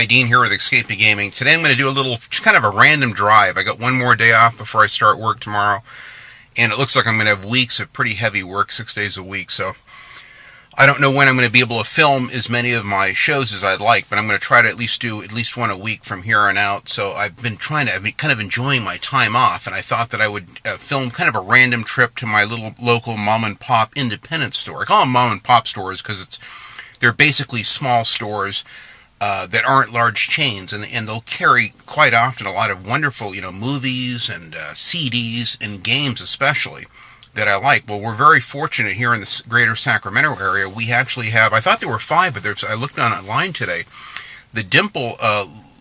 Dean here with Escaping Gaming. Today I'm going to do a little, just kind of a random drive. I got one more day off before I start work tomorrow, and it looks like I'm going to have weeks of pretty heavy work, 6 days a week, so I don't know when I'm going to be able to film as many of my shows as I'd like, but I'm going to try to at least do at least one a week from here on out. So I've been kind of enjoying my time off, and I thought that I would film kind of a random trip to my little local mom-and-pop independent store. I call them mom-and-pop stores because they're basically small stores that aren't large chains, and they'll carry quite often a lot of wonderful, movies and CDs and games especially that I like. Well, we're very fortunate here in the greater Sacramento area. We actually have, I thought there were 5, but I looked online today. The Dimple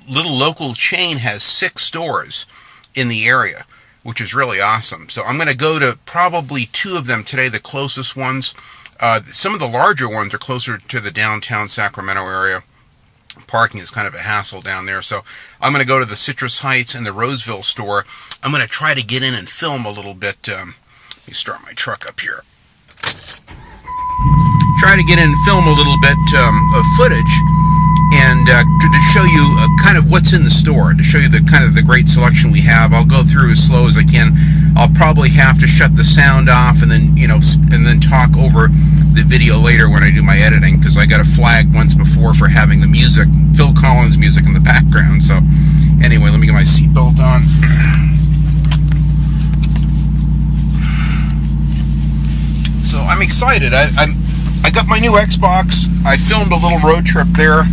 little local chain has 6 stores in the area, which is really awesome. So I'm going to go to probably 2 of them today, the closest ones. Some of the larger ones are closer to the downtown Sacramento area. Parking is kind of a hassle down there, so I'm going to go to the Citrus Heights and the Roseville store. I'm going to try to get in and film a little bit. Let me start my truck up here. Try to get in and film a little bit of footage, and to show you kind of what's in the store, to show you the kind of the great selection we have. I'll go through as slow as I can. I'll probably have to shut the sound off and then and then talk over the video later when I do my editing, because I got a flag once before for having the music, Phil Collins music in the background. So anyway, let me get my seatbelt on. So I'm excited. I got my new Xbox. I filmed a little road trip there,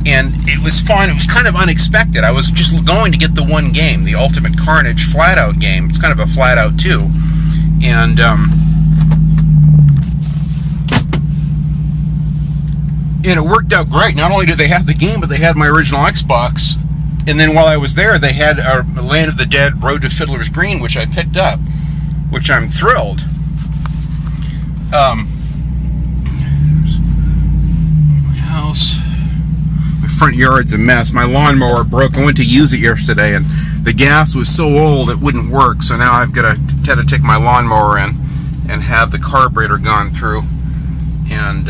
and it was fun. It was kind of unexpected. I was just going to get the one game, the Ultimate Carnage Flat-Out game. It's kind of a Flat-Out 2. And it worked out great. Not only did they have the game, but they had my original Xbox. And then while I was there, they had Land of the Dead, Road to Fiddler's Green, which I picked up, which I'm thrilled. My house. My front yard's a mess. My lawnmower broke. I went to use it yesterday, and the gas was so old it wouldn't work. So now I've got to take my lawnmower in and have the carburetor gone through. And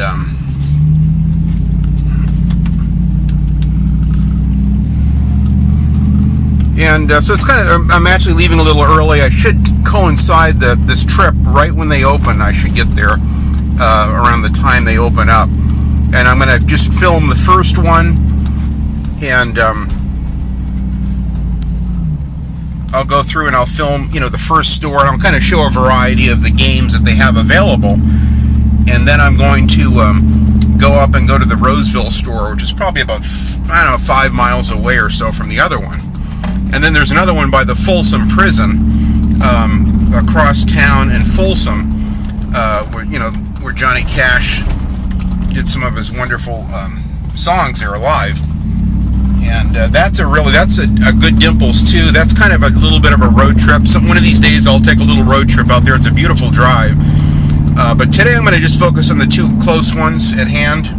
so it's kind of, I'm actually leaving a little early. I should coincide this trip right when they open. I should get there around the time they open up. And I'm going to just film the first one, and I'll go through and I'll film, the first store, and I'll kind of show a variety of the games that they have available. And then I'm going to go up and go to the Roseville store, which is probably about, 5 miles away or so from the other one. And then there's another one by the Folsom Prison, across town in Folsom, where Johnny Cash did some of his wonderful songs there live. And that's a good Dimples too. That's kind of a little bit of a road trip. So one of these days I'll take a little road trip out there. It's a beautiful drive. But today I'm going to just focus on the 2 close ones at hand.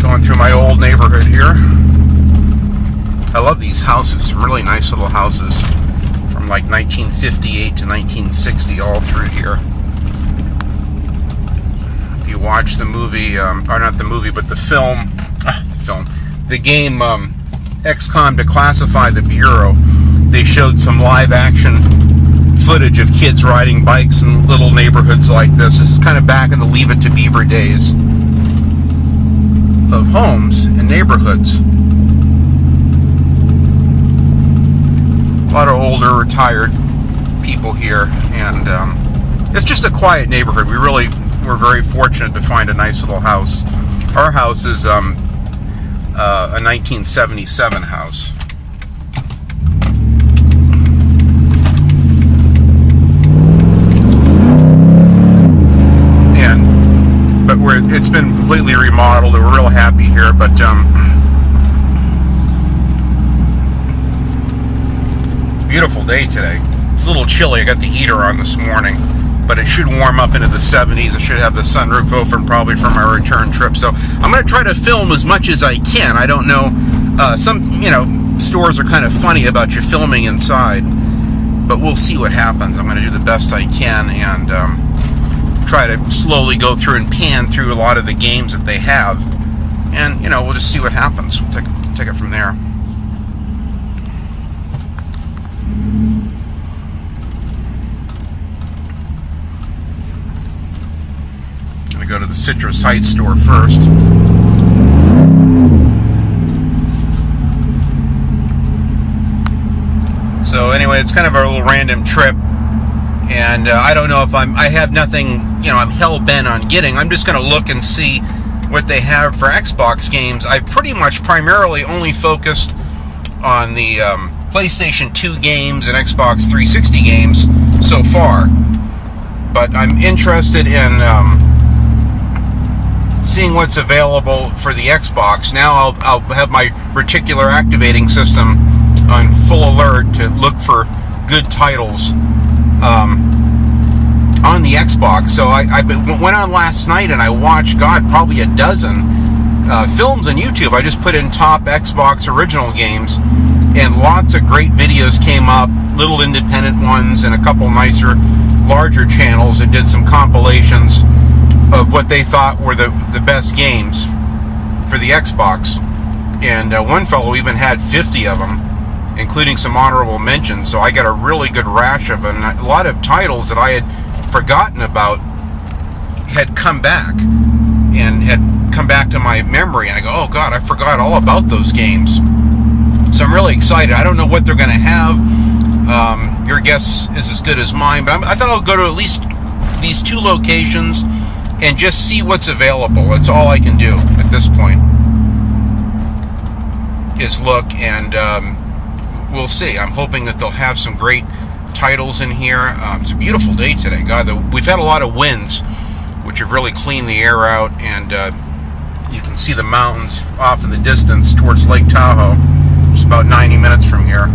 Going through my old neighborhood here. I love these houses, really nice little houses from like 1958 to 1960 all through here. If you watch the movie, or not the movie, but the game XCOM Declassify the Bureau, they showed some live action footage of kids riding bikes in little neighborhoods like this. This is kind of back in the Leave It to Beaver days of homes and neighborhoods. A lot of older, retired people here, and it's just a quiet neighborhood. We're very fortunate to find a nice little house. Our house is a 1977 house. But it's been completely remodeled. We're real happy here, but beautiful day today. It's a little chilly. I got the heater on this morning, but it should warm up into the 70s. I should have the sunroof open probably for my return trip. So I'm going to try to film as much as I can. I don't know. Some stores are kind of funny about you filming inside, but we'll see what happens. I'm going to do the best I can, and try to slowly go through and pan through a lot of the games that they have, and we'll just see what happens. We'll take it from there. I'm gonna go to the Citrus Heights store first. So anyway, it's kind of a little random trip, and I don't know if I have nothing, I'm hell-bent on getting. I'm just going to look and see what they have for Xbox games. I've pretty much primarily only focused on the PlayStation 2 games and Xbox 360 games so far, but I'm interested in seeing what's available for the Xbox. Now I'll have my reticular activating system on full alert to look for good titles on the Xbox. So I went on last night and I watched, probably a dozen films on YouTube. I just put in top Xbox original games, and lots of great videos came up, little independent ones and a couple nicer, larger channels that did some compilations of what they thought were the best games for the Xbox. And one fellow even had 50 of them, including some honorable mentions, so I got a really good rash of it. And a lot of titles that I had forgotten about had come back to my memory, and I go, oh God, I forgot all about those games. So I'm really excited. I don't know what they're going to have. Your guess is as good as mine, but I thought I'll go to at least these two locations and just see what's available. That's all I can do at this point, is look, and we'll see. I'm hoping that they'll have some great titles in here. It's a beautiful day today. God, we've had a lot of winds, which have really cleaned the air out, and you can see the mountains off in the distance towards Lake Tahoe. It's about 90 minutes from here.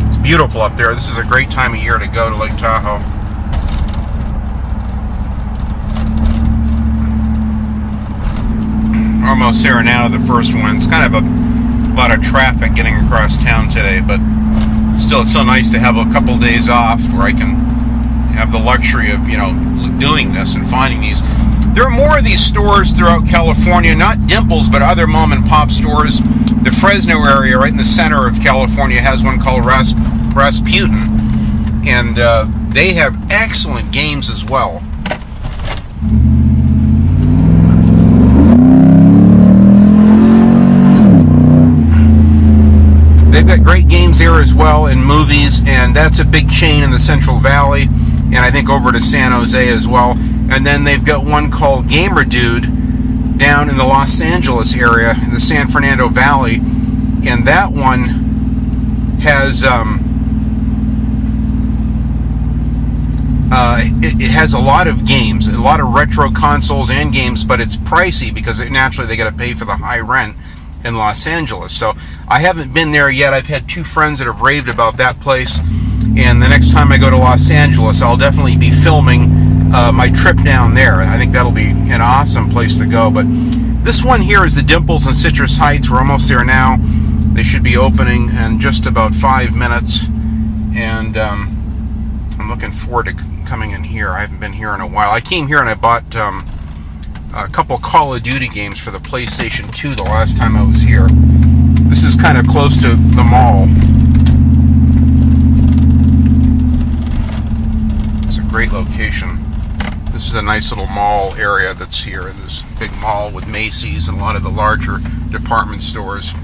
It's beautiful up there. This is a great time of year to go to Lake Tahoe. Almost there now to the first one. It's kind of a lot of traffic getting across town today, but still, it's so nice to have a couple days off where I can have the luxury of, doing this and finding these. There are more of these stores throughout California, not Dimples, but other mom and pop stores. The Fresno area, right in the center of California, has one called Rasputin, and they have excellent games as well. They've got great games there as well, and movies, and that's a big chain in the Central Valley, and I think over to San Jose as well. And then they've got one called Gamer Dude down in the Los Angeles area, in the San Fernando Valley, and that one has it has a lot of games, a lot of retro consoles and games, but it's pricey because naturally they got to pay for the high rent in Los Angeles. So I haven't been there yet. I've had two friends that have raved about that place, and the next time I go to Los Angeles, I'll definitely be filming my trip down there. I think that'll be an awesome place to go. But this one here is the Dimples in Citrus Heights. We're almost there now. They should be opening in just about 5 minutes, and I'm looking forward to coming in here. I haven't been here in a while. I came here and I bought a couple Call of Duty games for the PlayStation 2 the last time I was here. This is kind of close to the mall. It's a great location. This is a nice little mall area that's here. This big mall with Macy's and a lot of the larger department stores.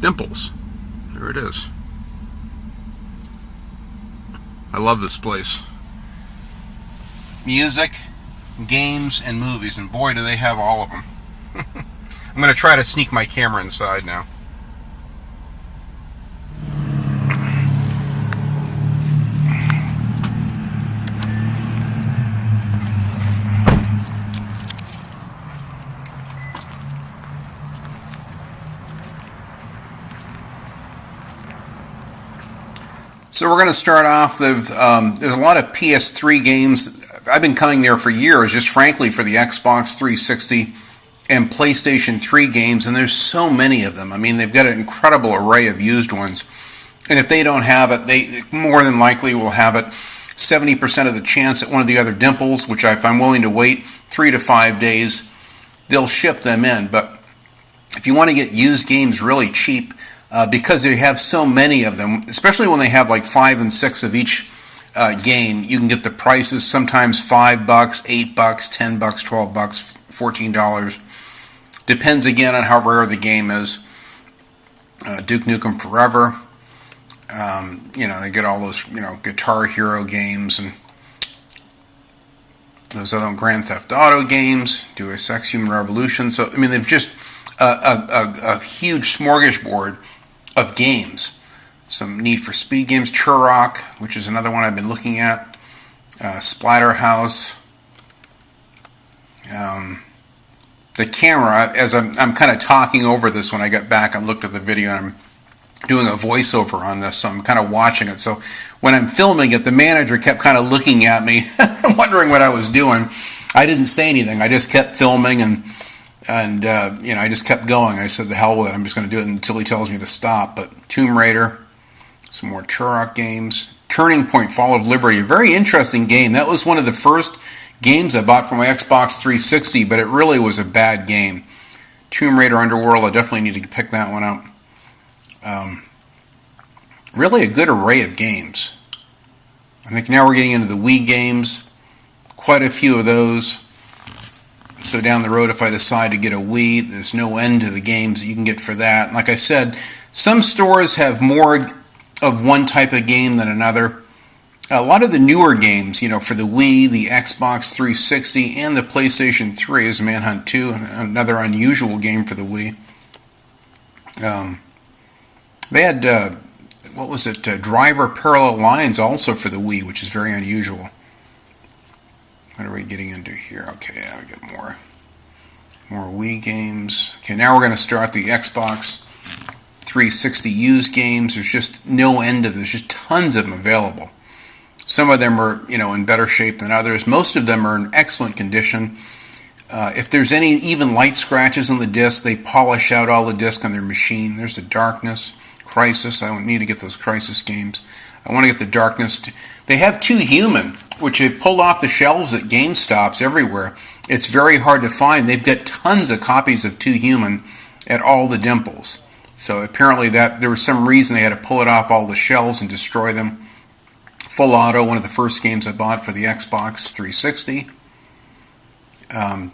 Dimples. There it is. I love this place. Music, games, and movies, and boy do they have all of them. I'm going to try to sneak my camera inside now. So we're going to start off with, there's a lot of PS3 games. I've been coming there for years, just frankly for the Xbox 360 and PlayStation 3 games, and there's so many of them. I mean, they've got an incredible array of used ones. And if they don't have it, they more than likely will have it 70% of the chance at one of the other dimples, which if I'm willing to wait 3 to 5 days, they'll ship them in. But if you want to get used games really cheap, because they have so many of them, especially when they have like 5 and 6 of each game, you can get the prices sometimes $5, $8, $10, $12, $14. Depends again on how rare the game is. Duke Nukem Forever. They get all those, Guitar Hero games and those other Grand Theft Auto games, Deus Ex Human Revolution. So, they've just a huge smorgasbord of games. Some Need for Speed games, Turok, which is another one I've been looking at, Splatterhouse. The camera, as I'm kind of talking over this when I got back and looked at the video, and I'm doing a voiceover on this, so I'm kind of watching it. So when I'm filming it, the manager kept kind of looking at me, wondering what I was doing. I didn't say anything. I just kept filming, and I just kept going. I said, the hell with it. I'm just going to do it until he tells me to stop. But Tomb Raider, some more Turok games. Turning Point Fall of Liberty, a very interesting game. That was one of the first games I bought for my Xbox 360, but it really was a bad game. Tomb Raider Underworld, I definitely need to pick that one up. Really a good array of games. I think now we're getting into the Wii games. Quite a few of those. So down the road, if I decide to get a Wii, there's no end to the games that you can get for that. And like I said, some stores have more of one type of game than another. A lot of the newer games, for the Wii, the Xbox 360, and the PlayStation 3 is Manhunt 2, another unusual game for the Wii. They had, Driver Parallel Lines also for the Wii, which is very unusual. What are we getting into here? Okay, I'll get more Wii games. Okay, now we're going to start the Xbox 360 used games. There's just no end of there's just tons of them available. Some of them are, in better shape than others. Most of them are in excellent condition. If there's any even light scratches on the disc, they polish out all the disc on their machine. There's the Darkness, Crisis. I don't need to get those Crisis games. I want to get the Darkness. They have Too Human, which they've pulled off the shelves at GameStops everywhere. It's very hard to find. They've got tons of copies of Too Human at all the dimples. So apparently there was some reason they had to pull it off all the shelves and destroy them. Full Auto, one of the first games I bought for the Xbox 360.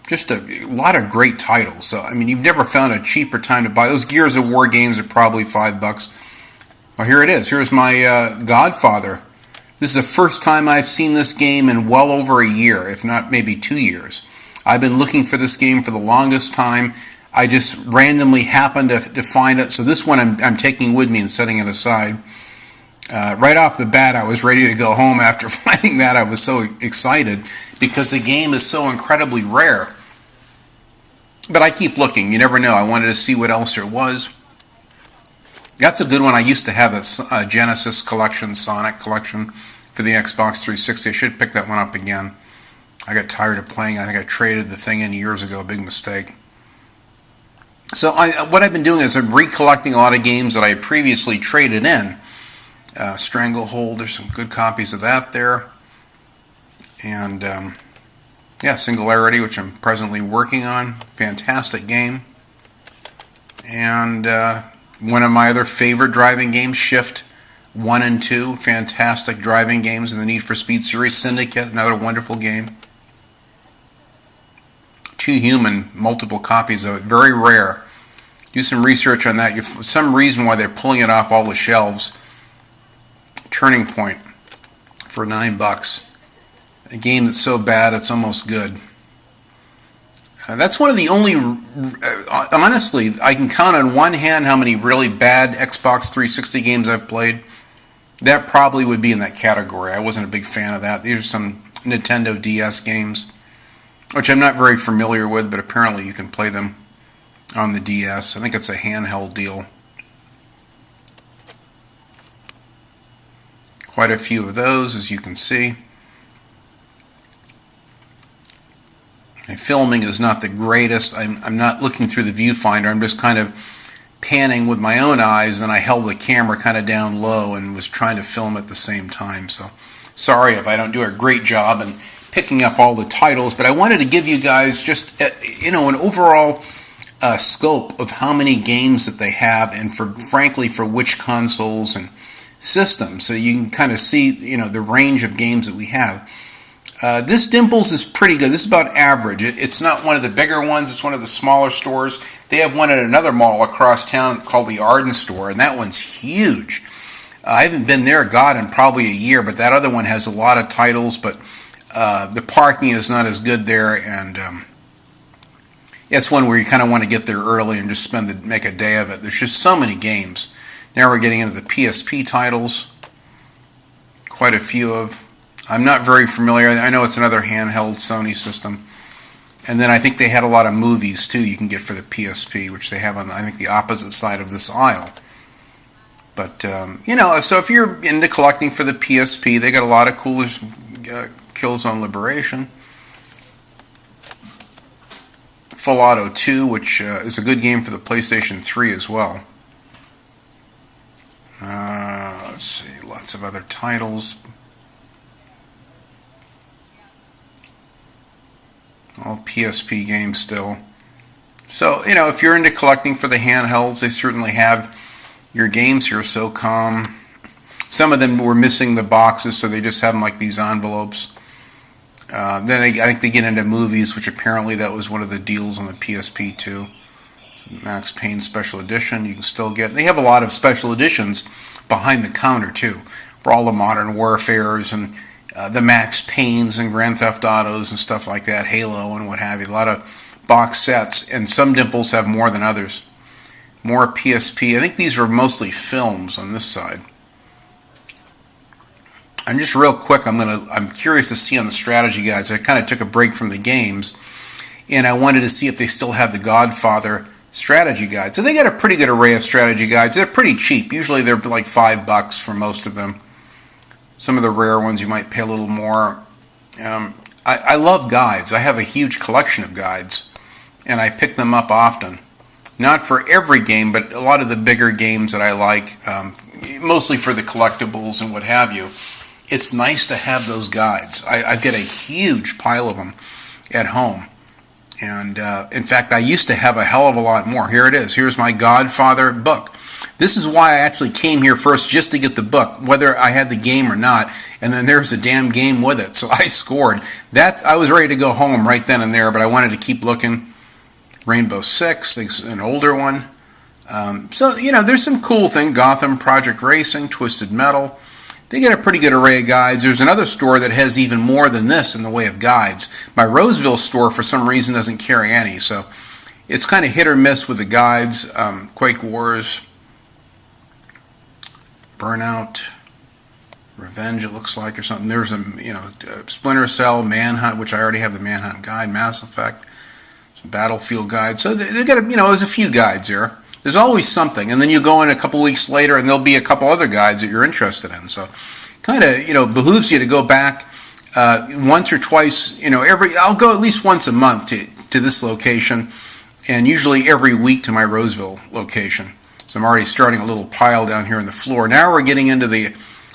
Just a lot of great titles. So, you've never found a cheaper time to buy. Those Gears of War games are probably $5. Well, here it is. Here's my Godfather. This is the first time I've seen this game in well over a year, if not maybe 2 years. I've been looking for this game for the longest time. I just randomly happened to find it. So this one I'm taking with me and setting it aside. Right off the bat, I was ready to go home after finding that. I was so excited because the game is so incredibly rare. But I keep looking. You never know. I wanted to see what else there was. That's a good one. I used to have a Genesis collection, Sonic collection for the Xbox 360. I should pick that one up again. I got tired of playing. I think I traded the thing in years ago. A big mistake. So what I've been doing is I'm recollecting a lot of games that I had previously traded in. Stranglehold, there's some good copies of that there. And Singularity, which I'm presently working on. Fantastic game. And one of my other favorite driving games, Shift 1 and 2. Fantastic driving games in the Need for Speed series. Syndicate, another wonderful game. Too Human, multiple copies of it. Very rare. Do some research on that. For some reason why they're pulling it off all the shelves. Turning Point for $9. A game that's so bad it's almost good. That's one of the only, honestly, I can count on one hand how many really bad Xbox 360 games I've played. That probably would be in that category. I wasn't a big fan of that. These are some Nintendo DS games, which I'm not very familiar with, but apparently you can play them on the DS. I think it's a handheld deal. Quite a few of those, as you can see. My filming is not the greatest. I'm not looking through the viewfinder. I'm just kind of panning with my own eyes, and I held the camera kind of down low and was trying to film at the same time. So sorry if I don't do a great job in picking up all the titles, but I wanted to give you guys just an overall scope of how many games that they have, and frankly for which consoles and systems, so you can kind of see the range of games that we have. This Dimples is pretty good. This is about average. It's not one of the bigger ones. It's one of the smaller stores. They have one at another mall across town called the Arden Store, and that one's huge. I haven't been there, God, in probably a year, but that other one has a lot of titles, but the parking is not as good there, and it's one where you kind of want to get there early and just make a day of it. There's just so many games. Now we're getting into the PSP titles. Quite a few of. I'm not very familiar. I know it's another handheld Sony system. And then I think they had a lot of movies too you can get for the PSP, which they have on, I think, the opposite side of this aisle. But, so if you're into collecting for the PSP, they got a lot of cool Killzone Liberation. Full Auto 2, which is a good game for the PlayStation 3 as well. Let's see, lots of other titles. All PSP games still. So, if you're into collecting for the handhelds, they certainly have your games here, SOCOM. Some of them were missing the boxes, so they just have them like these envelopes. Then I think they get into movies, which apparently that was one of the deals on the PSP too. Max Payne Special Edition, you can still get. They have a lot of special editions behind the counter too, for all the Modern Warfares and the Max Paynes and Grand Theft Autos and stuff like that, Halo and what have you. A lot of box sets, and some Dimples have more than others. More PSP. I think these are mostly films on this side. And just real quick, I'm curious to see on the strategy guides. I kind of took a break from the games, and I wanted to see if they still have the Godfather strategy guide. So they got a pretty good array of strategy guides. They're pretty cheap. Usually they're like $5 for most of them. Some of the rare ones you might pay a little more. I love guides. I have a huge collection of guides, and I pick them up often. Not for every game, but a lot of the bigger games that I like, mostly for the collectibles and what have you. It's nice to have those guides. I get a huge pile of them at home. And in fact, I used to have a hell of a lot more. Here it is. Here's my Godfather book. This is why I actually came here first, just to get the book, whether I had the game or not. And then there's a damn game with it. So I scored. I was ready to go home right then and there, but I wanted to keep looking. Rainbow Six, an older one. So, there's some cool things. Gotham, Project Racing, Twisted Metal. They get a pretty good array of guides. There's another store that has even more than this in the way of guides. My Roseville store, for some reason, doesn't carry any. So it's kind of hit or miss with the guides. Quake Wars, Burnout, Revenge, it looks like, or something. There's Splinter Cell, Manhunt, which I already have the Manhunt guide, Mass Effect, some Battlefield guides. So they got there's a few guides here. There's always something, and then you go in a couple weeks later, and there'll be a couple other guides that you're interested in. So, kind of, behooves you to go back once or twice. I'll go at least once a month to this location, and usually every week to my Roseville location. So I'm already starting a little pile down here on the floor. Now we're getting into the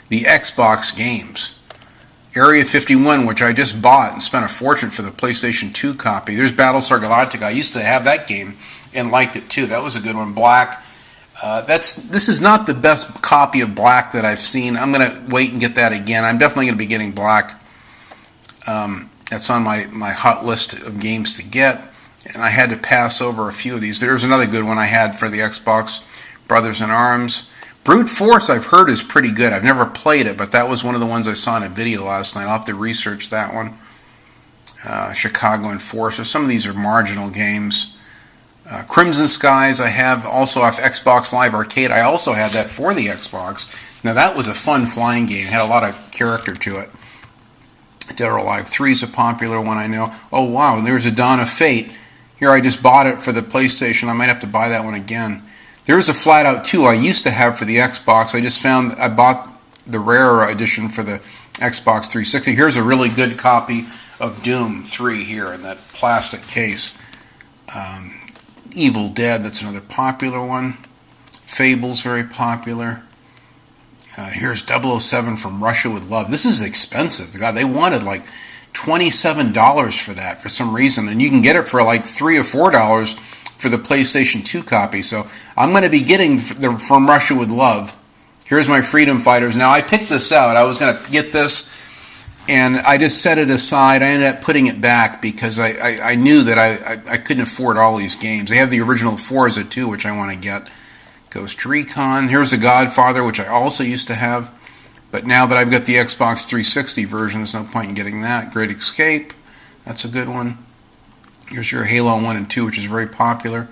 Xbox games. Area 51, which I just bought and spent a fortune for the PlayStation 2 copy. There's Battlestar Galactica. I used to have that game and liked it too. That was a good one. Black. This is not the best copy of Black that I've seen. I'm going to wait and get that again. I'm definitely going to be getting Black. That's on my hot list of games to get. And I had to pass over a few of these. There's another good one I had for the Xbox, Brothers in Arms. Brute Force, I've heard, is pretty good. I've never played it, but that was one of the ones I saw in a video last night. I'll have to research that one. Chicago Enforcer. Some of these are marginal games. Crimson Skies I have also off Xbox Live Arcade. I also had that for the Xbox. Now that was a fun flying game. It had a lot of character to it. Dead or Alive 3 is a popular one, I know. Oh wow, there's a Dawn of Fate. Here I just bought it for the PlayStation. I might have to buy that one again. There's a Flat Out 2 I used to have for the Xbox. I bought the rare edition for the Xbox 360. Here's a really good copy of Doom 3 here in that plastic case. Evil Dead, that's another popular one. Fable's very popular. Here's 007 from Russia with Love. This is expensive. God, they wanted like $27 for that for some reason, and you can get it for like $3 or $4 for the PlayStation 2 copy. So I'm going to be getting the From Russia with Love. Here's my Freedom Fighters. Now I picked this out. I was going to get this, and I just set it aside. I ended up putting it back because I knew that I couldn't afford all these games. They have the original Forza 2, which I want to get. Ghost Recon. Here's The Godfather, which I also used to have. But now that I've got the Xbox 360 version, there's no point in getting that. Great Escape. That's a good one. Here's your Halo 1 and 2, which is very popular.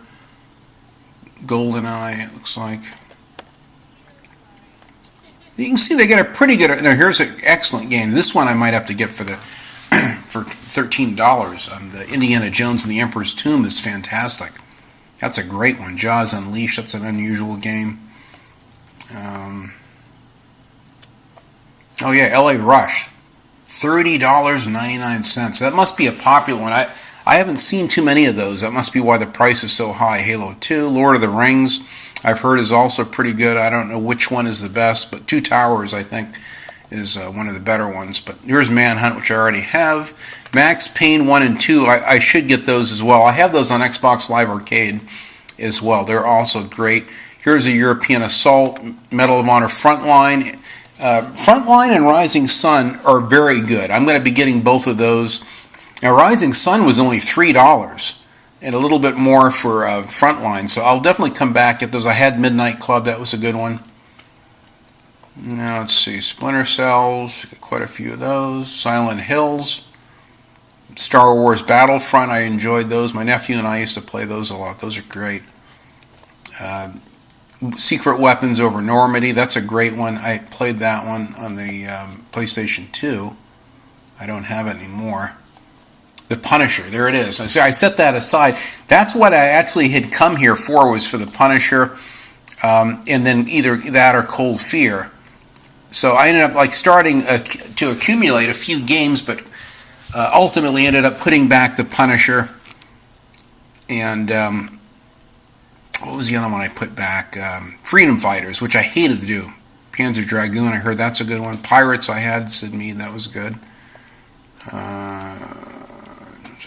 GoldenEye, it looks like. You can see they get a pretty good... Now, here's an excellent game. This one I might have to get for the for $13. The Indiana Jones and the Emperor's Tomb is fantastic. That's a great one. Jaws Unleashed, that's an unusual game. Oh yeah, LA Rush. $30.99. That must be a popular one. I haven't seen too many of those. That must be why the price is so high. Halo 2, Lord of the Rings, I've heard is also pretty good. I don't know which one is the best, but Two Towers, I think, is one of the better ones. But here's Manhunt, which I already have. Max Payne 1 and 2, I should get those as well. I have those on Xbox Live Arcade as well. They're also great. Here's a European Assault, Medal of Honor Frontline. Frontline and Rising Sun are very good. I'm going to be getting both of those. Now, Rising Sun was only $3 and a little bit more for Frontline, so I'll definitely come back at those. I had Midnight Club. That was a good one. Now, let's see. Splinter Cells, quite a few of those. Silent Hills. Star Wars Battlefront, I enjoyed those. My nephew and I used to play those a lot. Those are great. Secret Weapons over Normandy, that's a great one. I played that one on the PlayStation 2. I don't have it anymore. The Punisher, there it is. I set that aside. That's what I actually had come here for, was for the Punisher, and then either that or Cold Fear. So I ended up like starting to accumulate a few games, but ultimately ended up putting back the Punisher. And what was the other one I put back? Freedom Fighters, which I hated to do. Panzer Dragoon, I heard that's a good one. Pirates I had, Sid Mead, that was good.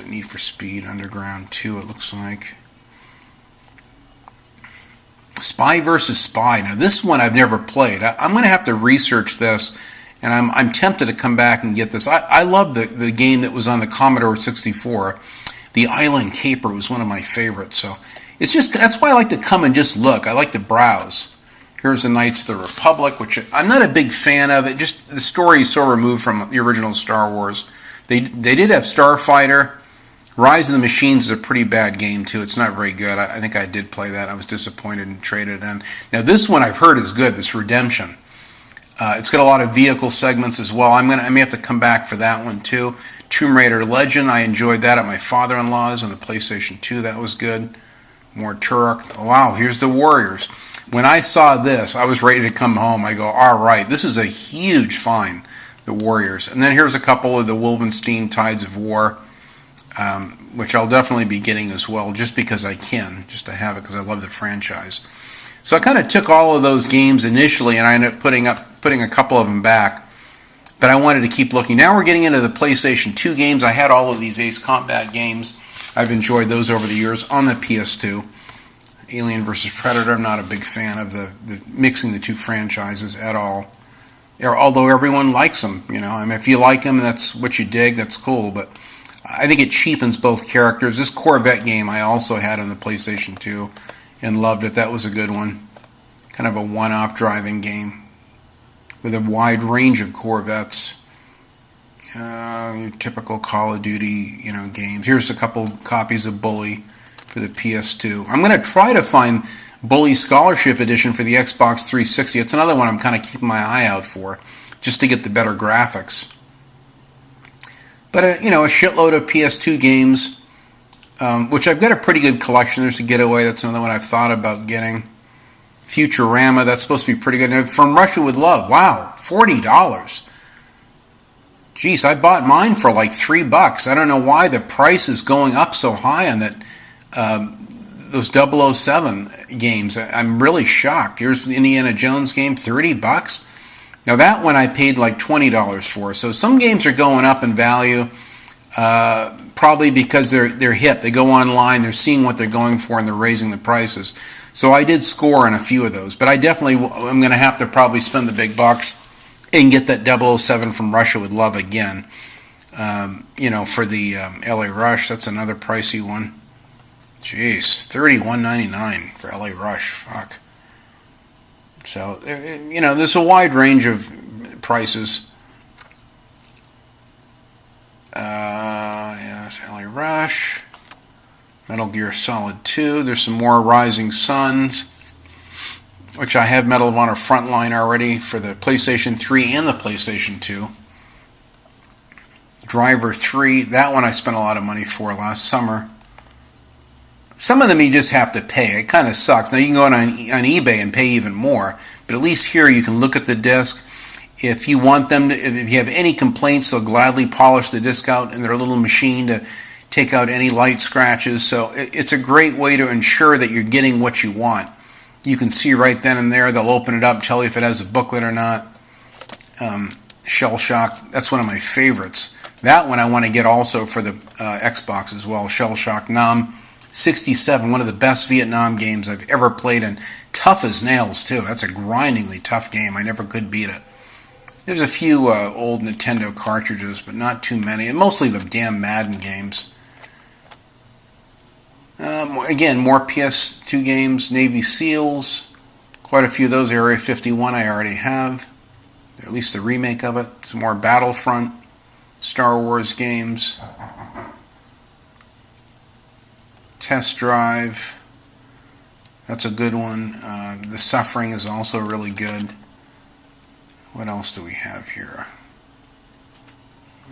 Need for Speed Underground 2, it looks like. Spy vs. Spy. Now this one I've never played. I'm going to have to research this, and I'm tempted to come back and get this. I love the game that was on the Commodore 64. The Island Caper was one of my favorites. So it's just, that's why I like to come and just look. I like to browse. Here's the Knights of the Republic, which I'm not a big fan of. It just, the story is so removed from the original Star Wars. They did have Starfighter. Rise of the Machines is a pretty bad game too. It's not very good. I think I did play that. I was disappointed and traded in. Now this one I've heard is good. This Redemption. It's got a lot of vehicle segments as well. I may have to come back for that one too. Tomb Raider Legend. I enjoyed that at my father-in-law's on the PlayStation 2. That was good. More Turok. Oh, wow, here's the Warriors. When I saw this, I was ready to come home. I go, all right, this is a huge find, the Warriors. And then here's a couple of the Wolfenstein Tides of War, which I'll definitely be getting as well, just because I can, just to have it, because I love the franchise. So I kind of took all of those games initially, and I ended up putting a couple of them back. But I wanted to keep looking. Now we're getting into the PlayStation 2 games. I had all of these Ace Combat games. I've enjoyed those over the years on the PS2. Alien vs. Predator, I'm not a big fan of the mixing the two franchises at all. Although everyone likes them, you know. I mean, if you like them and that's what you dig, that's cool. But I think it cheapens both characters. This Corvette game I also had on the PlayStation 2 and loved it. That was a good one. Kind of a one-off driving game with a wide range of Corvettes. Your typical Call of Duty, games. Here's a couple copies of Bully for the PS2. I'm going to try to find Bully Scholarship Edition for the Xbox 360. It's another one I'm kind of keeping my eye out for, just to get the better graphics. But, a shitload of PS2 games, which I've got a pretty good collection. There's a Getaway. That's another one I've thought about getting. Futurama. That's supposed to be pretty good. And From Russia with Love. Wow, $40. Jeez, I bought mine for like $3. I don't know why the price is going up so high on that. those 007 games. I'm really shocked. Here's the Indiana Jones game, $30. Now that one I paid like $20 for. So some games are going up in value, probably because they're hip. They go online, they're seeing what they're going for, and they're raising the prices. So I did score on a few of those, but I definitely am going to have to probably spend the big bucks and get that 007 from Russia with Love again. For the LA Rush, that's another pricey one. Jeez, $31.99 for LA Rush. Fuck. So, there's a wide range of prices. LA Rush, Metal Gear Solid 2. There's some more Rising Suns, which I have Medal of Honor Frontline already for the PlayStation 3 and the PlayStation 2. Driver 3, that one I spent a lot of money for last summer. Some of them you just have to pay. It kind of sucks. Now you can go on eBay and pay even more, but at least here you can look at the disc. If you want them to, if you have any complaints, they'll gladly polish the disc out in their little machine to take out any light scratches. So it's a great way to ensure that you're getting what you want. You can see right then and there. They'll open it up, tell you if it has a booklet or not. Shell Shock, that's one of my favorites. That one I want to get also for the Xbox as well. Shell Shock Nam 67, one of the best Vietnam games I've ever played, and tough as nails too. That's a grindingly tough game. I never could beat it. There's a few old Nintendo cartridges, but not too many, and mostly the damn Madden games. Again, more PS2 games. Navy SEALs, quite a few of those. Area 51 I already have, or at least the remake of it. Some more Battlefront, Star Wars games. Test Drive, that's a good one. The Suffering is also really good. What else do we have here?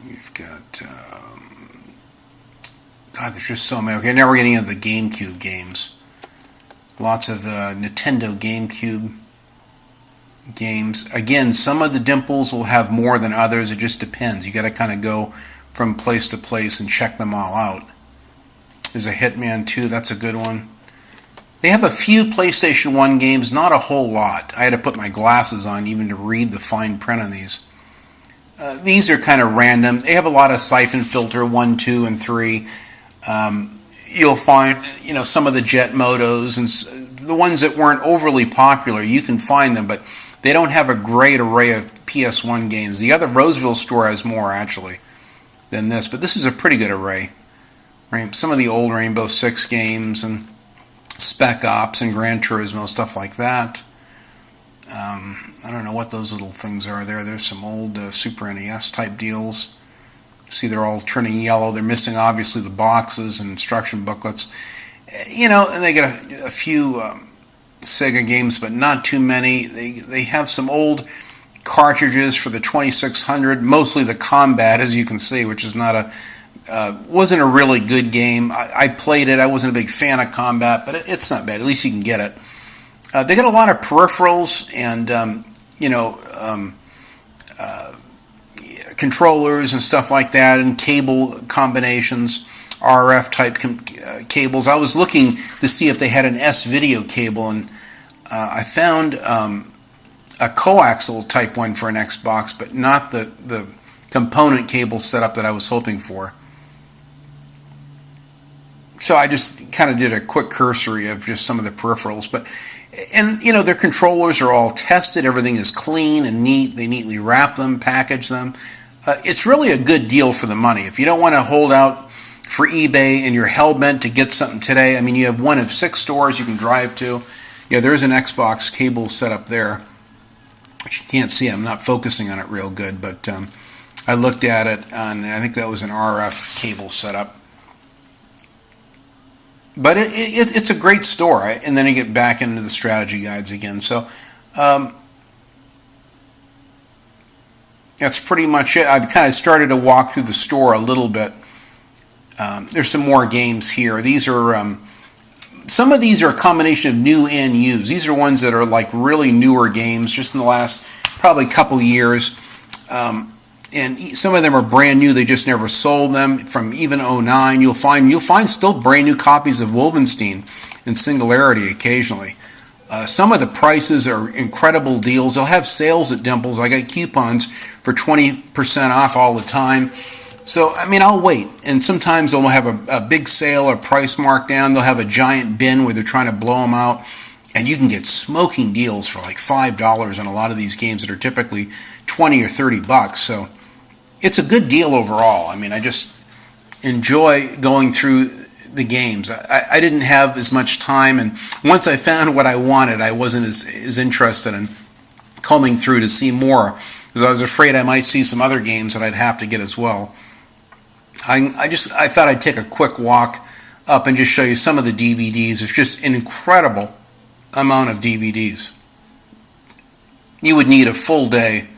We've got, God, there's just so many. Okay, now we're getting into the GameCube games. Lots of Nintendo GameCube games. Again, some of the dimples will have more than others. It just depends. You got to kind of go from place to place and check them all out. There's a Hitman 2, that's a good one. They have a few PlayStation 1 games, not a whole lot. I had to put my glasses on even to read the fine print on these. These are kind of random. They have a lot of Siphon Filter 1, 2, and 3. You'll find, some of the Jet Motos and the ones that weren't overly popular. You can find them, but they don't have a great array of PS1 games. The other Roseville store has more actually than this, but this is a pretty good array. Some of the old Rainbow Six games and Spec Ops and Gran Turismo, stuff like that. I don't know what those little things are there. There's some old Super NES type deals. See, they're all turning yellow. They're missing, obviously, the boxes and instruction booklets. And they get a few Sega games, but not too many. They have some old cartridges for the 2600, mostly the Combat, as you can see, which is not wasn't a really good game. I played it. I wasn't a big fan of Combat, but it's not bad. At least you can get it. They got a lot of peripherals and controllers and stuff like that, and cable combinations, RF type cables. I was looking to see if they had an S-video cable, and I found a coaxial type one for an Xbox, but not the component cable setup that I was hoping for. So I just kind of did a quick cursory of just some of the peripherals, and their controllers are all tested. Everything is clean and neat. They neatly wrap them, package them. It's really a good deal for the money. If you don't want to hold out for eBay and you're hell-bent to get something today, you have one of 6 stores you can drive to. Yeah, there's an Xbox cable set up there, which you can't see. I'm not focusing on it real good, but I looked at it, and I think that was an RF cable setup. But it's a great store, and then you get back into the strategy guides again. So that's pretty much it. I've kind of started to walk through the store a little bit. There's some more games here. These are some of these are a combination of new and used. These are ones that are like really newer games, just in the last probably couple years. and some of them are brand new. They just never sold them. From even '09, you'll find still brand new copies of Wolfenstein in Singularity occasionally. Some of the prices are incredible deals. They'll have sales at Dimples. I got coupons for 20% off all the time. So, I mean, I'll wait. And sometimes they'll have a big sale or price markdown. They'll have a giant bin where they're trying to blow them out. And you can get smoking deals for like $5 on a lot of these games that are typically 20 or 30 bucks. So it's a good deal overall. I mean, I just enjoy going through the games. I didn't have as much time, and once I found what I wanted, I wasn't as interested in combing through to see more, because I was afraid I might see some other games that I'd have to get as well. I thought I'd take a quick walk up and just show you some of the DVDs. It's just an incredible amount of DVDs. You would need a full day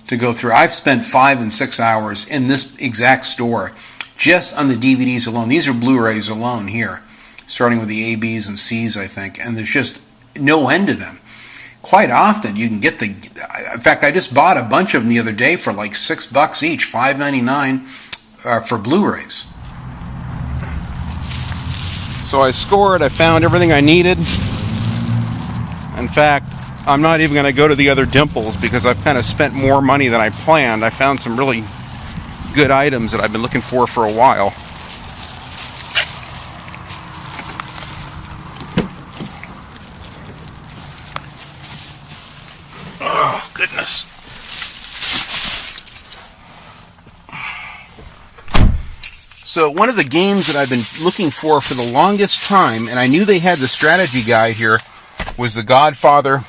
to go through. I've spent 5 and 6 hours in this exact store just on the DVDs alone. These are Blu-rays alone here, starting with the A, B's, and C's, I think, and there's just no end to them. Quite often, you can get in fact, I just bought a bunch of them the other day for like $6 each, $5.99 for Blu-rays. So I scored, I found everything I needed. In fact, I'm not even going to go to the other Dimples because I've kind of spent more money than I planned. I found some really good items that I've been looking for a while. Oh, goodness. So one of the games that I've been looking for the longest time, and I knew they had the strategy guide here, was The Godfather,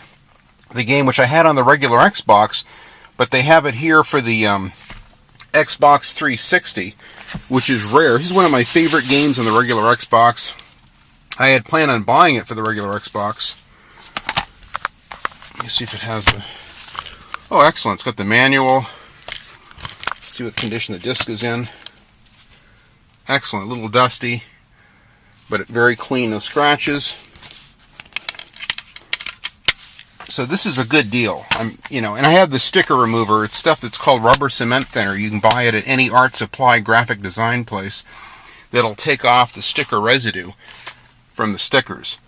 the game which I had on the regular Xbox, but they have it here for the Xbox 360, which is rare. This is one of my favorite games on the regular Xbox. I had planned on buying it for the regular Xbox. Let me see if it has the... Oh, excellent. It's got the manual. Let's see what condition the disc is in. Excellent. A little dusty, but very clean. No scratches. So this is a good deal. And I have the sticker remover. It's stuff that's called rubber cement thinner. You can buy it at any art supply graphic design place that'll take off the sticker residue from the stickers.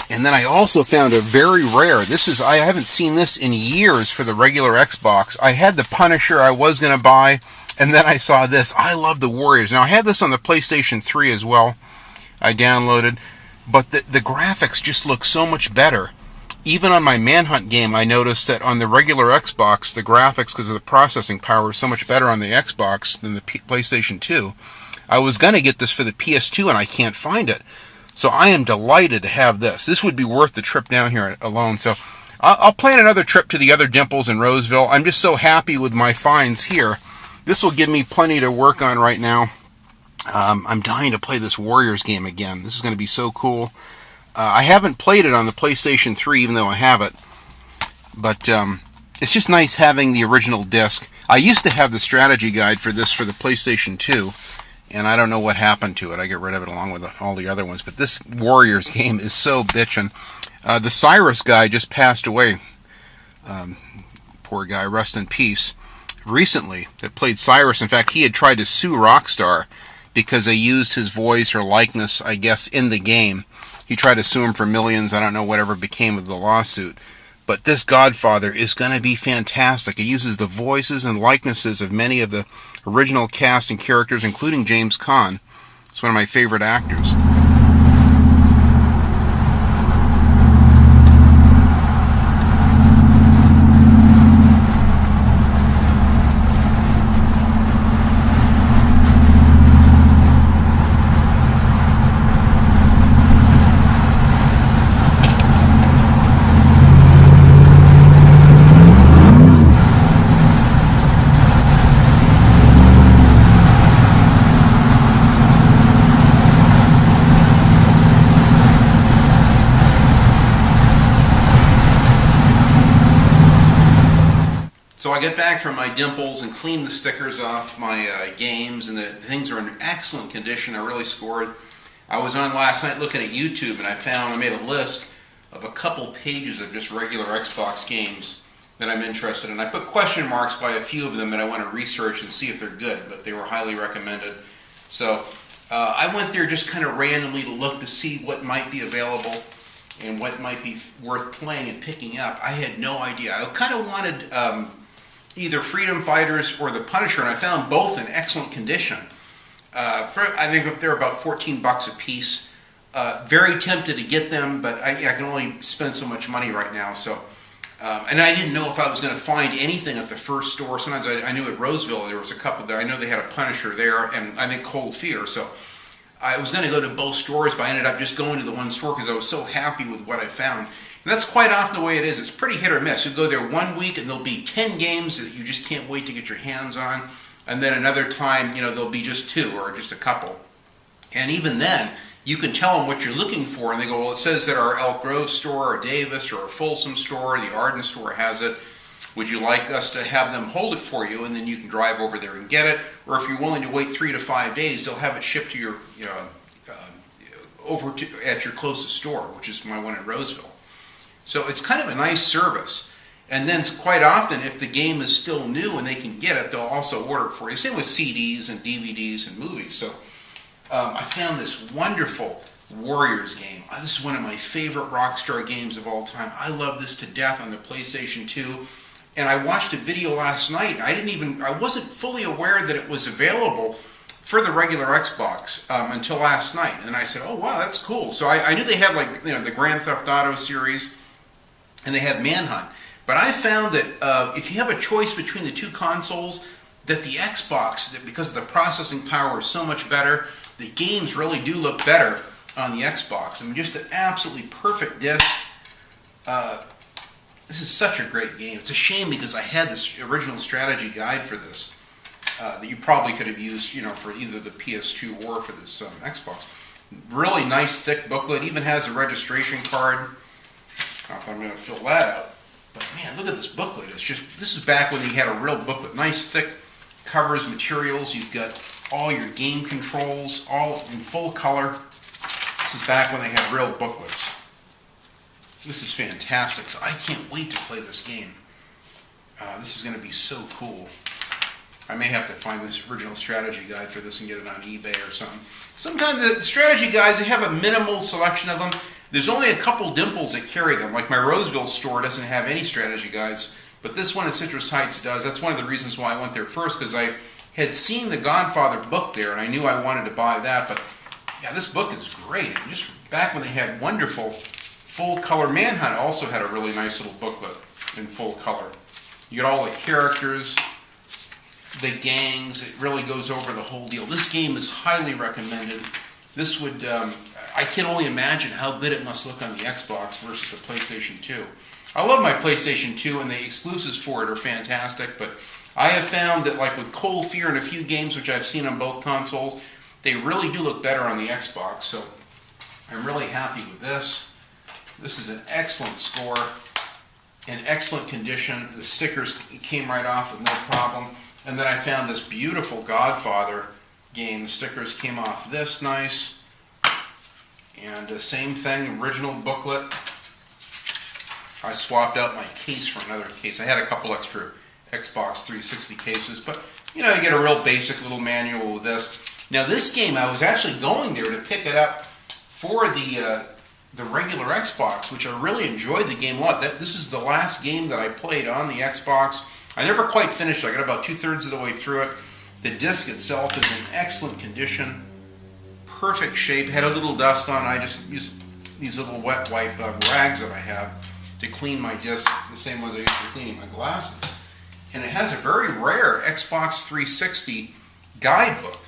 And then I also found a very rare, I haven't seen this in years for the regular Xbox. I had the Punisher I was going to buy, and then I saw this. I love the Warriors. Now I had this on the PlayStation 3 as well. I downloaded, but the graphics just look so much better. Even on my Manhunt game, I noticed that on the regular Xbox, the graphics, because of the processing power, is so much better on the Xbox than the PlayStation 2. I was going to get this for the PS2, and I can't find it. So I am delighted to have this. This would be worth the trip down here alone. So I'll plan another trip to the other Dimples in Roseville. I'm just so happy with my finds here. This will give me plenty to work on right now. I'm dying to play this Warriors game again. This is going to be so cool. I haven't played it on the PlayStation 3, even though I have it. But it's just nice having the original disc. I used to have the strategy guide for this for the PlayStation 2, and I don't know what happened to it. I got rid of it along with all the other ones. But this Warriors game is so bitchin'. The Cyrus guy just passed away. Poor guy, rest in peace. Recently, that played Cyrus. In fact, he had tried to sue Rockstar because they used his voice or likeness, I guess, in the game. He tried to sue him for millions. I don't know whatever became of the lawsuit. But this Godfather is going to be fantastic. It uses the voices and likenesses of many of the original cast and characters, including James Caan. It's one of my favorite actors. So I get back from my Dimples and clean the stickers off my games, and the things are in excellent condition. I really scored. I was on last night looking at YouTube, and I made a list of a couple pages of just regular Xbox games that I'm interested in. I put question marks by a few of them that I want to research and see if they're good, but they were highly recommended. So I went there just kind of randomly to look to see what might be available and what might be worth playing and picking up. I had no idea. I kind of wanted either Freedom Fighters or The Punisher, and I found both in excellent condition. I think they're about $14 a piece. Very tempted to get them, but I can only spend so much money right now. So, and I didn't know if I was going to find anything at the first store. Sometimes I knew at Roseville there was a couple there. I know they had a Punisher there, and I think Cold Fear. So I was going to go to both stores, but I ended up just going to the one store because I was so happy with what I found. And that's quite often the way it is. It's pretty hit or miss. You go there one week and there'll be 10 games that you just can't wait to get your hands on. And then another time, there'll be just 2 or just a couple. And even then, you can tell them what you're looking for. And they go, well, it says that our Elk Grove store or Davis or a Folsom store, the Arden store has it. Would you like us to have them hold it for you? And then you can drive over there and get it. Or if you're willing to wait 3 to 5 days, they'll have it shipped to your, at your closest store, which is my one in Roseville. So it's kind of a nice service. And then quite often, if the game is still new and they can get it, they'll also order it for you. Same with CDs and DVDs and movies. So I found this wonderful Warriors game. This is one of my favorite Rockstar games of all time. I love this to death on the PlayStation 2. And I watched a video last night. I wasn't fully aware that it was available for the regular Xbox until last night. And I said, oh wow, that's cool. So I knew they had the Grand Theft Auto series and they had Manhunt. But I found that if you have a choice between the 2 consoles, that the Xbox, because the processing power is so much better, the games really do look better on the Xbox. I mean, just an absolutely perfect disc. This is such a great game. It's a shame because I had this original strategy guide for this that you probably could have used, for either the PS2 or for this Xbox. Really nice thick booklet. Even has a registration card. Not that I'm going to fill that out. But man, look at this booklet. This is back when they had a real booklet. Nice thick covers, materials. You've got all your game controls, all in full color. This is back when they had real booklets. This is fantastic. So I can't wait to play this game. This is going to be so cool. I may have to find this original strategy guide for this and get it on eBay or something. Sometimes the strategy guides, they have a minimal selection of them. There's only a couple dimples that carry them. Like my Roseville store doesn't have any strategy guides, but this one in Citrus Heights does. That's one of the reasons why I went there first, because I had seen the Godfather book there, and I knew I wanted to buy that. But yeah, this book is great. And just back when they had wonderful full-color, Manhunt also had a really nice little booklet in full color. You get all the characters, the gangs. It really goes over the whole deal. This game is highly recommended. This would... I can only imagine how good it must look on the Xbox versus the PlayStation 2. I love my PlayStation 2 and the exclusives for it are fantastic, but I have found that like with Cold Fear and a few games which I've seen on both consoles, they really do look better on the Xbox, so I'm really happy with this. This is an excellent score, in excellent condition. The stickers came right off with no problem. And then I found this beautiful Godfather game. The stickers came off this nice. And the same thing, original booklet. I swapped out my case for another case. I had a couple extra Xbox 360 cases, but you get a real basic little manual with this. Now this game, I was actually going there to pick it up for the regular Xbox, which I really enjoyed the game a lot. This is the last game that I played on the Xbox. I never quite finished it. I got about 2/3 of the way through it. The disc itself is in excellent condition. Perfect shape. Had a little dust on it. I just used these little wet wipe rags that I have to clean my disc, the same ones I used for cleaning my glasses. And it has a very rare Xbox 360 guidebook.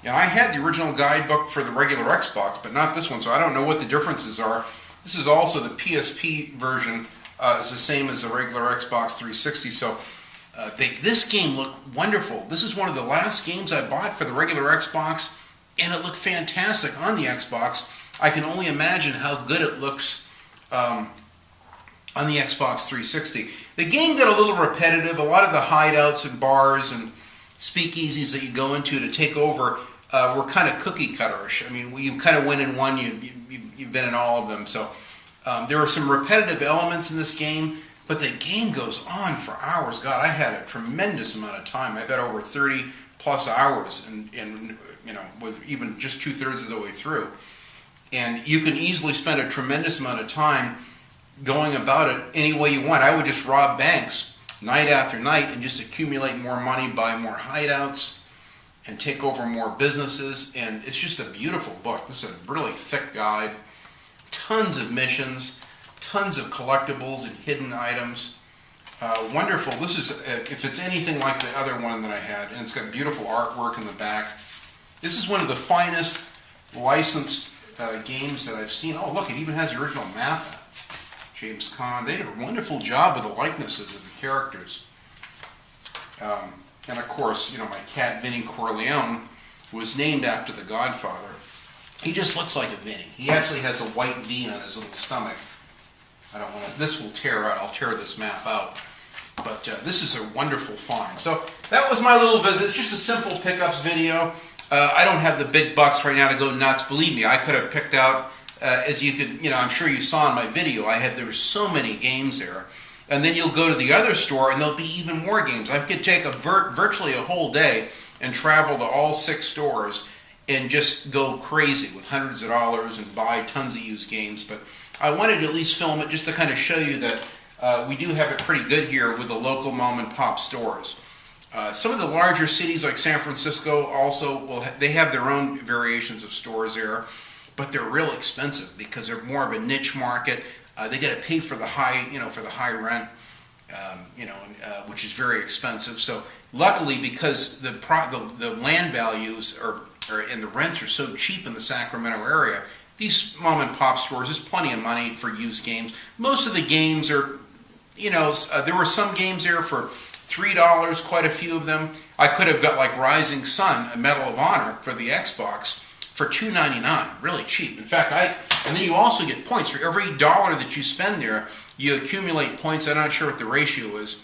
And I had the original guidebook for the regular Xbox, but not this one, so I don't know what the differences are. This is also the PSP version. It's the same as the regular Xbox 360, so this game looked wonderful. This is one of the last games I bought for the regular Xbox, and it looked fantastic on the Xbox. I can only imagine how good it looks on the Xbox 360. The game got a little repetitive. A lot of the hideouts and bars and speakeasies that you go into to take over were kind of cookie cutterish. I mean, you kind of went in one, you've been in all of them. So there are some repetitive elements in this game, but the game goes on for hours. God, I had a tremendous amount of time. I bet over 30 plus hours, and with even just 2/3 of the way through. And you can easily spend a tremendous amount of time going about it any way you want. I would just rob banks night after night and just accumulate more money, buy more hideouts, and take over more businesses. And it's just a beautiful book. This is a really thick guide. Tons of missions, tons of collectibles and hidden items. Wonderful. This is, if it's anything like the other one that I had, and it's got beautiful artwork in the back. This is one of the finest licensed games that I've seen. Oh, look, it even has the original map. James Caan. They did a wonderful job with the likenesses of the characters. And of course, my cat Vinny Corleone was named after the Godfather. He just looks like a Vinny. He actually has a white V on his little stomach. I don't want to. This will tear out. I'll tear this map out. But this is a wonderful find. So that was my little visit. It's just a simple pickups video. I don't have the big bucks right now to go nuts. Believe me, I could have picked out, as you could, I'm sure you saw in my video, there were so many games there. And then you'll go to the other store and there'll be even more games. I could take virtually a whole day and travel to all 6 stores and just go crazy with hundreds of dollars and buy tons of used games. But I wanted to at least film it just to kind of show you that we do have it pretty good here with the local mom and pop stores. Some of the larger cities like San Francisco also, they have their own variations of stores there, but they're real expensive because they're more of a niche market. They got to pay for the high rent, which is very expensive. So luckily, because the land values and the rents are so cheap in the Sacramento area, these mom and pop stores, there's plenty of money for used games. Most of the games are, there were some games there for $3, quite a few of them. I could have got like Rising Sun, a Medal of Honor for the Xbox for $2.99, really cheap. In fact, and then you also get points. For every dollar that you spend there, you accumulate points. I'm not sure what the ratio is.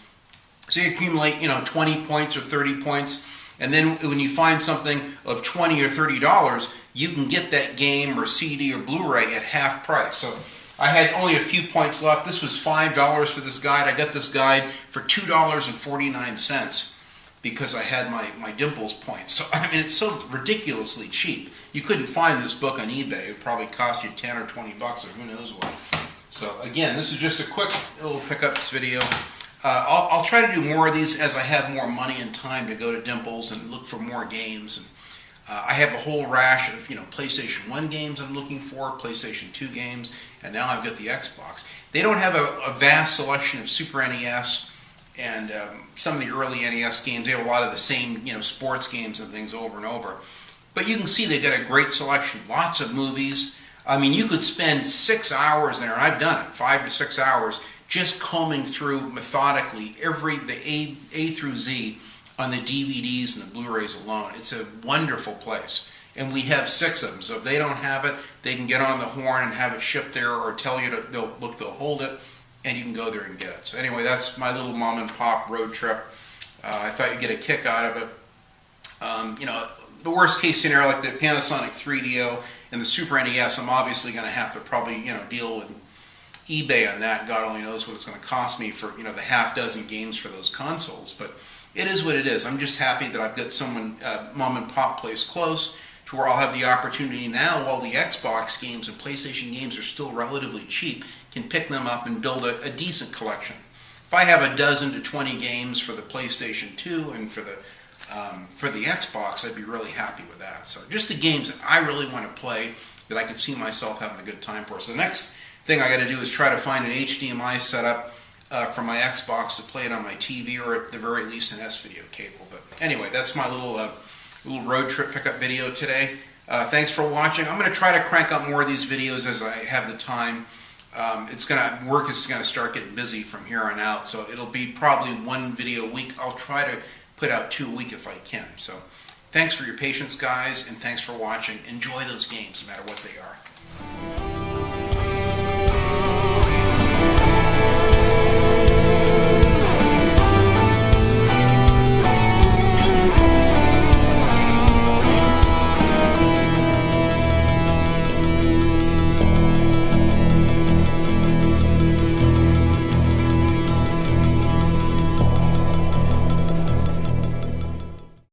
So you accumulate, 20 points or 30 points. And then when you find something of $20 or $30, you can get that game or CD or Blu-ray at half price. So I had only a few points left. This was $5 for this guide. I got this guide for $2.49 because I had my Dimples points. So, it's so ridiculously cheap. You couldn't find this book on eBay. It would probably cost you 10 or 20 bucks or who knows what. So again, this is just a quick little pickups video. I'll try to do more of these as I have more money and time to go to Dimples and look for more games. And I have a whole rash of PlayStation 1 games I'm looking for, PlayStation 2 games, and now I've got the Xbox. They don't have a vast selection of Super NES and some of the early NES games. They have a lot of the same sports games and things over and over. But you can see they got a great selection, lots of movies. You could spend 6 hours there, and I've done it, 5 to 6 hours, just combing through methodically the A through Z on the DVDs and the Blu-rays alone. It's a wonderful place. And we have 6 of them, so if they don't have it, they can get on the horn and have it shipped there or tell you they'll hold it, and you can go there and get it. So anyway, that's my little mom and pop road trip. I thought you'd get a kick out of it. The worst case scenario, like the Panasonic 3DO and the Super NES, I'm obviously going to have to probably deal with eBay on that. God only knows what it's going to cost me for the half dozen games for those consoles. But it is what it is. I'm just happy that I've got someone, mom and pop place close to where I'll have the opportunity now, while the Xbox games and PlayStation games are still relatively cheap, can pick them up and build a decent collection. If I have a dozen to 20 games for the PlayStation 2 and for the Xbox, I'd be really happy with that. So just the games that I really want to play that I could see myself having a good time for. So the next thing I got to do is try to find an HDMI setup for my Xbox to play it on my TV, or at the very least an S-video cable. But anyway, that's my little road trip pickup video today. Thanks for watching. I'm going to try to crank out more of these videos as I have the time. Work is going to start getting busy from here on out, so it'll be probably 1 video a week. I'll try to put out 2 a week if I can. So thanks for your patience, guys, and thanks for watching. Enjoy those games no matter what they are.